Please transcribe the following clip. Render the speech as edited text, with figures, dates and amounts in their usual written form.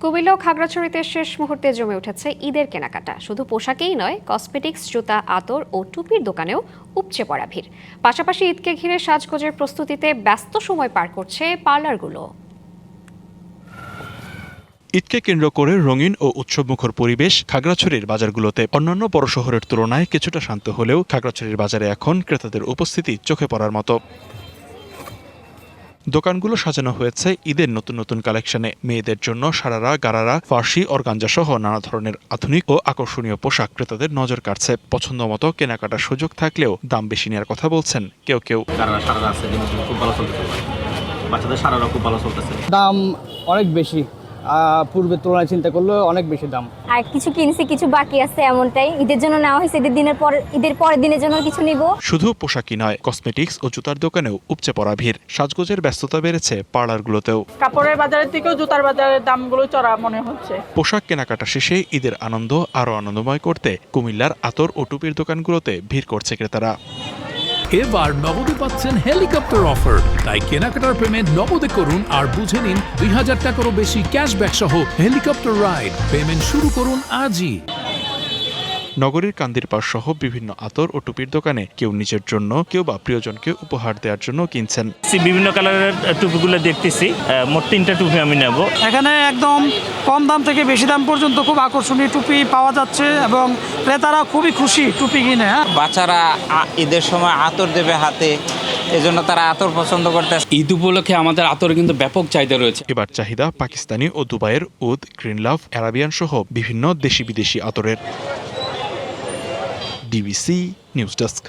কুমিল্লা ও খাগড়াছড়িতে শেষ মুহূর্তে জমে উঠেছে ঈদের কেনাকাটা। শুধু পোশাকেই নয়, কসমেটিক্স, জুতা, আতর ও টুপির দোকানেও উপচে পড়া ভিড়। পাশাপাশি ঈদকে ঘিরে সাজগোজের প্রস্তুতিতে ব্যস্ত সময় পার করছে পার্লারগুলো। ঈদকে কেন্দ্র করে রঙিন ও উৎসবমুখর পরিবেশ খাগড়াছড়ির বাজারগুলোতে। অন্যান্য বড় শহরের তুলনায় কিছুটা শান্ত হলেও খাগড়াছড়ির বাজারে এখন ক্রেতাদের উপস্থিতি চোখে পড়ার মতো। দোকানগুলো সাজানো হয়েছে ঈদের নতুন নতুন কালেকশনে। মেয়েদের জন্য সারারা, গারারা, ফার্সি, অর্গানজা সহ নানা ধরনের আধুনিক ও আকর্ষণীয় পোশাক ক্রেতাদের নজর কাড়ছে। পছন্দ মতো কেনাকাটার সুযোগ থাকলেও দাম বেশি নেওয়ার কথা বলছেন কেউ কেউ। দাম অনেক বেশি, পূর্বের তুলনায় চিন্তা করলে অনেক বেশি দাম। আর কিছু কিনছি, কিছু বাকি আছে, এমনটাই ঈদের জন্য নেওয়া হয়েছে। ঈদের পরের দিনের জন্য কিছু নিব। শুধু পোশাকই নয়, কসমেটিক্স ও জুতার দোকানেও উপচে পড়া ভিড়। সাজগোজের ব্যস্ততা বেড়েছে পার্লারগুলোতেও। কাপড়ের বাজারের থেকেও জুতার বাজারের দামগুলো চড়া মনে হচ্ছে। পোশাক কেনাকাটা শেষে ঈদের আনন্দ আরো আনন্দময় করতে কুমিল্লার আতর ও টুপির দোকানগুলোতে ভিড় করছে ক্রেতারা। এবার নগদে পাচ্ছেন হেলিকপ্টার অফার, তাই কেনাকাটার পেমেন্ট নগদে করুন আর বুঝে নিন ২০০০ টাকারও বেশি ক্যাশব্যাক সহ হেলিকপ্টার রাইড। পেমেন্ট শুরু করুন আজই। নগরীর কান্দিরপাড় সহ বিভিন্ন আতর ও টুপির দোকানে কেউ নিজের জন্য, কেউ বা প্রিয়জনকে উপহার দেওয়ার জন্য কিনছেন। বিভিন্ন কালারের টুপিগুলো দেখতেছি, মোট 3টা টুপি আমি নেব। এখানে একদম কম দাম থেকে বেশি দাম পর্যন্ত খুব আকর্ষণীয় টুপি পাওয়া যাচ্ছে এবং ক্রেতারা খুবই খুশি টুপি কিনে। বাচ্চারা ঈদের সময় আতর দেবে হাতে, এজন্য তারা আতর পছন্দ করতে। ঈদ উপলক্ষে আমাদের আতর কিন্তু ব্যাপক চাহিদা রয়েছে। এবার চাহিদা পাকিস্তানি ও দুবাইয়ের উদ, গ্রিন লাভ, অ্যারাবিয়ান সহ বিভিন্ন দেশি বিদেশি আতরের। DBC news desk.